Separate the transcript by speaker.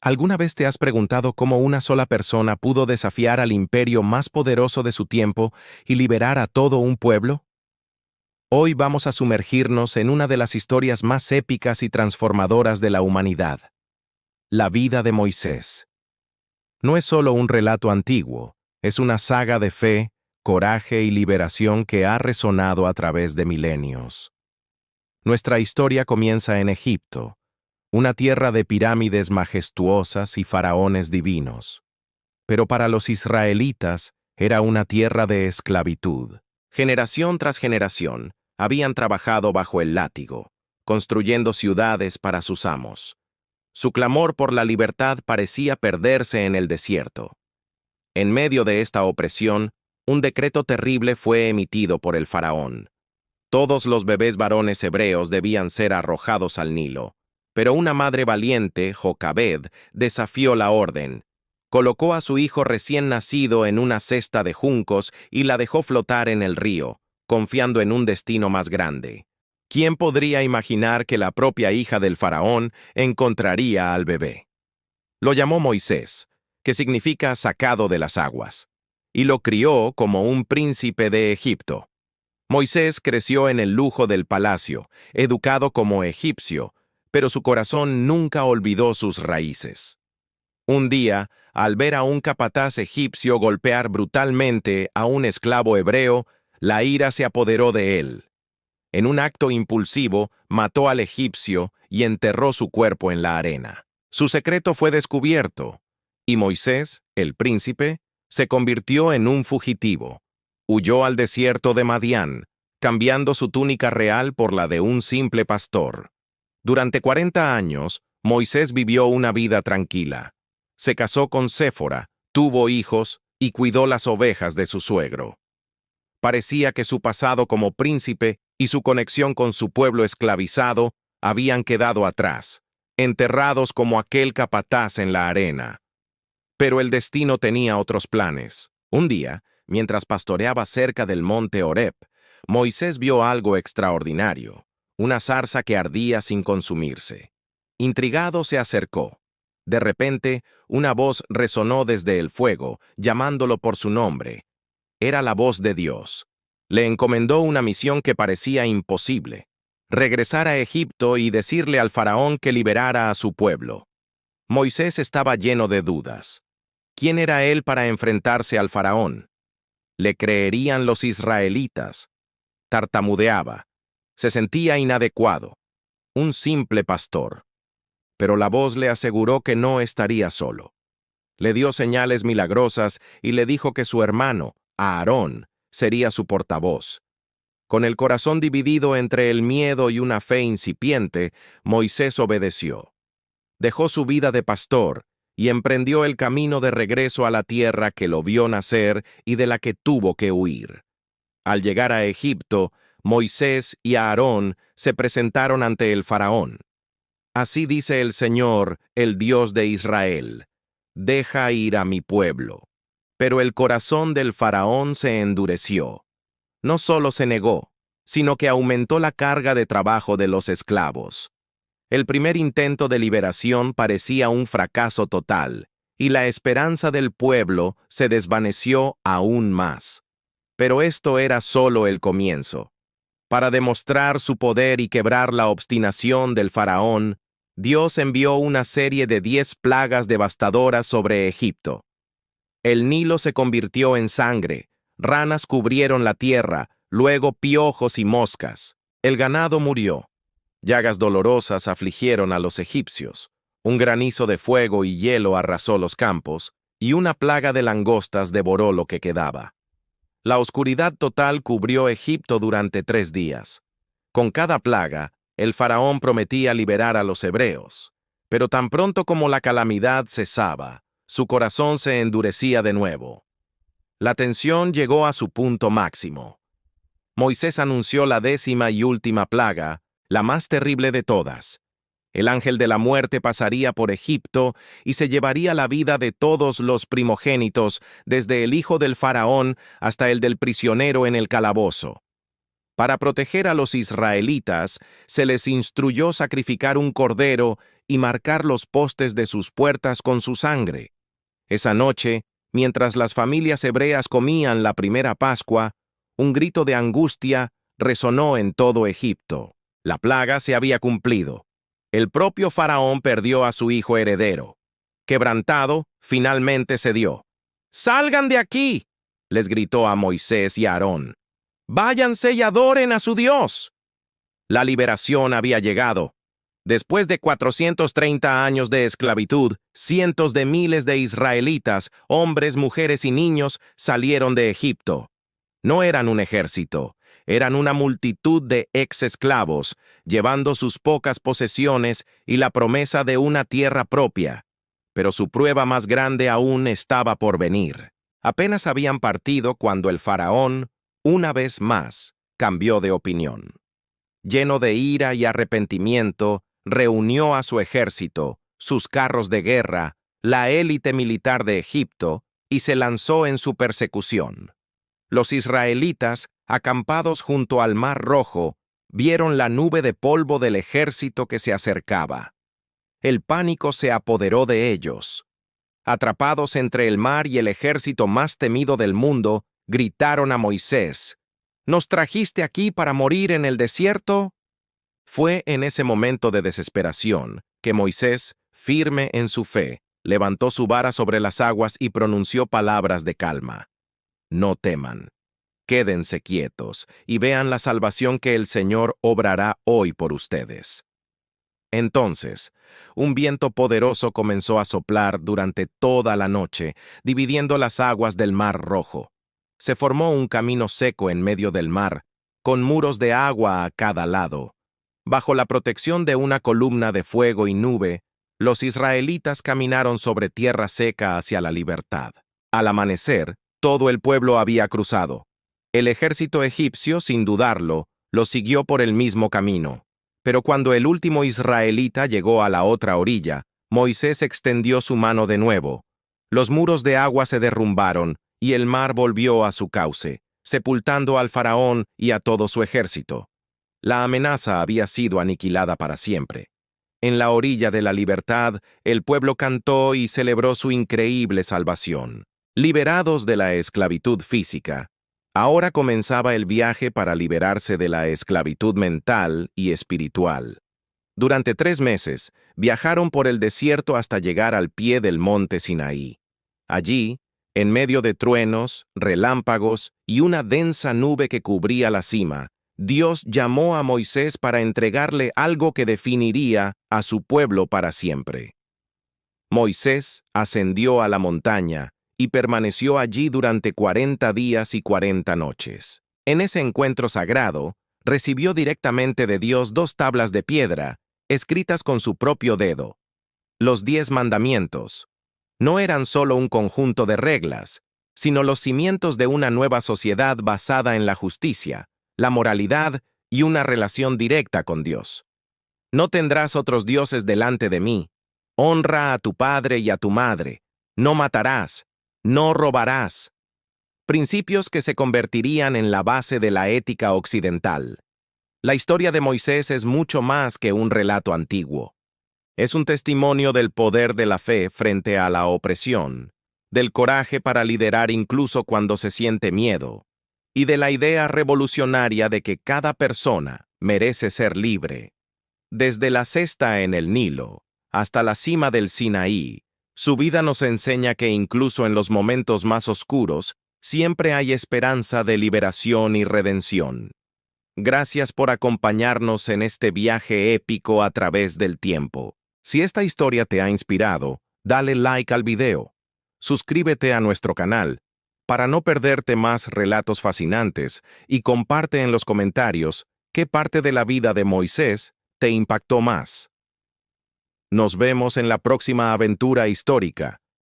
Speaker 1: ¿Alguna vez te has preguntado cómo una sola persona pudo desafiar al imperio más poderoso de su tiempo y liberar a todo un pueblo? Hoy vamos a sumergirnos en una de las historias más épicas y transformadoras de la humanidad, la vida de Moisés. No es solo un relato antiguo, es una saga de fe, coraje y liberación que ha resonado a través de milenios. Nuestra historia comienza en Egipto, una tierra de pirámides majestuosas y faraones divinos. Pero para los israelitas era una tierra de esclavitud. Generación tras generación habían trabajado bajo el látigo, construyendo ciudades para sus amos. Su clamor por la libertad parecía perderse en el desierto. En medio de esta opresión, un decreto terrible fue emitido por el faraón. Todos los bebés varones hebreos debían ser arrojados al Nilo. Pero una madre valiente, Jocabed, desafió la orden. Colocó a su hijo recién nacido en una cesta de juncos y la dejó flotar en el río, confiando en un destino más grande. ¿Quién podría imaginar que la propia hija del faraón encontraría al bebé? Lo llamó Moisés, que significa sacado de las aguas, y lo crió como un príncipe de Egipto. Moisés creció en el lujo del palacio, educado como egipcio, pero su corazón nunca olvidó sus raíces. Un día, al ver a un capataz egipcio golpear brutalmente a un esclavo hebreo, la ira se apoderó de él. En un acto impulsivo, mató al egipcio y enterró su cuerpo en la arena. Su secreto fue descubierto, y Moisés, el príncipe, se convirtió en un fugitivo. Huyó al desierto de Madián, cambiando su túnica real por la de un simple pastor. Durante 40 años, Moisés vivió una vida tranquila. Se casó con Séfora, tuvo hijos y cuidó las ovejas de su suegro. Parecía que su pasado como príncipe y su conexión con su pueblo esclavizado habían quedado atrás, enterrados como aquel capataz en la arena. Pero el destino tenía otros planes. Un día, mientras pastoreaba cerca del monte Horeb, Moisés vio algo extraordinario, una zarza que ardía sin consumirse. Intrigado se acercó. De repente, una voz resonó desde el fuego, llamándolo por su nombre. Era la voz de Dios. Le encomendó una misión que parecía imposible: regresar a Egipto y decirle al faraón que liberara a su pueblo. Moisés estaba lleno de dudas. ¿Quién era él para enfrentarse al faraón? ¿Le creerían los israelitas? Tartamudeaba. Se sentía inadecuado. Un simple pastor. Pero la voz le aseguró que no estaría solo. Le dio señales milagrosas y le dijo que su hermano, Aarón, sería su portavoz. Con el corazón dividido entre el miedo y una fe incipiente, Moisés obedeció. Dejó su vida de pastor y emprendió el camino de regreso a la tierra que lo vio nacer y de la que tuvo que huir. Al llegar a Egipto, Moisés y Aarón se presentaron ante el faraón. Así dice el Señor, el Dios de Israel: deja ir a mi pueblo. Pero el corazón del faraón se endureció. No solo se negó, sino que aumentó la carga de trabajo de los esclavos. El primer intento de liberación parecía un fracaso total, y la esperanza del pueblo se desvaneció aún más. Pero esto era solo el comienzo. Para demostrar su poder y quebrar la obstinación del faraón, Dios envió una serie de 10 plagas devastadoras sobre Egipto. El Nilo se convirtió en sangre, ranas cubrieron la tierra, luego piojos y moscas. El ganado murió. Llagas dolorosas afligieron a los egipcios. Un granizo de fuego y hielo arrasó los campos, y una plaga de langostas devoró lo que quedaba. La oscuridad total cubrió Egipto durante 3 días. Con cada plaga, el faraón prometía liberar a los hebreos. Pero tan pronto como la calamidad cesaba, su corazón se endurecía de nuevo. La tensión llegó a su punto máximo. Moisés anunció la 10ª y última plaga, la más terrible de todas. El ángel de la muerte pasaría por Egipto y se llevaría la vida de todos los primogénitos, desde el hijo del faraón hasta el del prisionero en el calabozo. Para proteger a los israelitas, se les instruyó sacrificar un cordero y marcar los postes de sus puertas con su sangre. Esa noche, mientras las familias hebreas comían la primera Pascua, un grito de angustia resonó en todo Egipto. La plaga se había cumplido. El propio faraón perdió a su hijo heredero. Quebrantado, finalmente cedió. «¡Salgan de aquí!», les gritó a Moisés y a Aarón. «¡Váyanse y adoren a su Dios!». La liberación había llegado. Después de 430 años de esclavitud, cientos de miles de israelitas, hombres, mujeres y niños, salieron de Egipto. No eran un ejército, eran una multitud de ex-esclavos, llevando sus pocas posesiones y la promesa de una tierra propia. Pero su prueba más grande aún estaba por venir. Apenas habían partido cuando el faraón, una vez más, cambió de opinión. Lleno de ira y arrepentimiento, reunió a su ejército, sus carros de guerra, la élite militar de Egipto, y se lanzó en su persecución. Los israelitas, acampados junto al Mar Rojo, vieron la nube de polvo del ejército que se acercaba. El pánico se apoderó de ellos. Atrapados entre el mar y el ejército más temido del mundo, gritaron a Moisés: «¿Nos trajiste aquí para morir en el desierto?». Fue en ese momento de desesperación que Moisés, firme en su fe, levantó su vara sobre las aguas y pronunció palabras de calma. «No teman. Quédense quietos y vean la salvación que el Señor obrará hoy por ustedes». Entonces, un viento poderoso comenzó a soplar durante toda la noche, dividiendo las aguas del Mar Rojo. Se formó un camino seco en medio del mar, con muros de agua a cada lado. Bajo la protección de una columna de fuego y nube, los israelitas caminaron sobre tierra seca hacia la libertad. Al amanecer, todo el pueblo había cruzado. El ejército egipcio, sin dudarlo, lo siguió por el mismo camino. Pero cuando el último israelita llegó a la otra orilla, Moisés extendió su mano de nuevo. Los muros de agua se derrumbaron y el mar volvió a su cauce, sepultando al faraón y a todo su ejército. La amenaza había sido aniquilada para siempre. En la orilla de la libertad, el pueblo cantó y celebró su increíble salvación. Liberados de la esclavitud física, ahora comenzaba el viaje para liberarse de la esclavitud mental y espiritual. Durante 3 meses, viajaron por el desierto hasta llegar al pie del monte Sinaí. Allí, en medio de truenos, relámpagos y una densa nube que cubría la cima, Dios llamó a Moisés para entregarle algo que definiría a su pueblo para siempre. Moisés ascendió a la montaña y permaneció allí durante 40 días y 40 noches. En ese encuentro sagrado, recibió directamente de Dios 2 tablas de piedra, escritas con su propio dedo. Los 10 mandamientos no eran solo un conjunto de reglas, sino los cimientos de una nueva sociedad basada en la justicia, la moralidad y una relación directa con Dios. «No tendrás otros dioses delante de mí. Honra a tu padre y a tu madre. No matarás. No robarás». Principios que se convertirían en la base de la ética occidental. La historia de Moisés es mucho más que un relato antiguo. Es un testimonio del poder de la fe frente a la opresión, del coraje para liderar incluso cuando se siente miedo, y de la idea revolucionaria de que cada persona merece ser libre. Desde la cesta en el Nilo hasta la cima del Sinaí, su vida nos enseña que incluso en los momentos más oscuros, siempre hay esperanza de liberación y redención. Gracias por acompañarnos en este viaje épico a través del tiempo. Si esta historia te ha inspirado, dale like al video. Suscríbete a nuestro canal para no perderte más relatos fascinantes y comparte en los comentarios qué parte de la vida de Moisés te impactó más. Nos vemos en la próxima aventura histórica.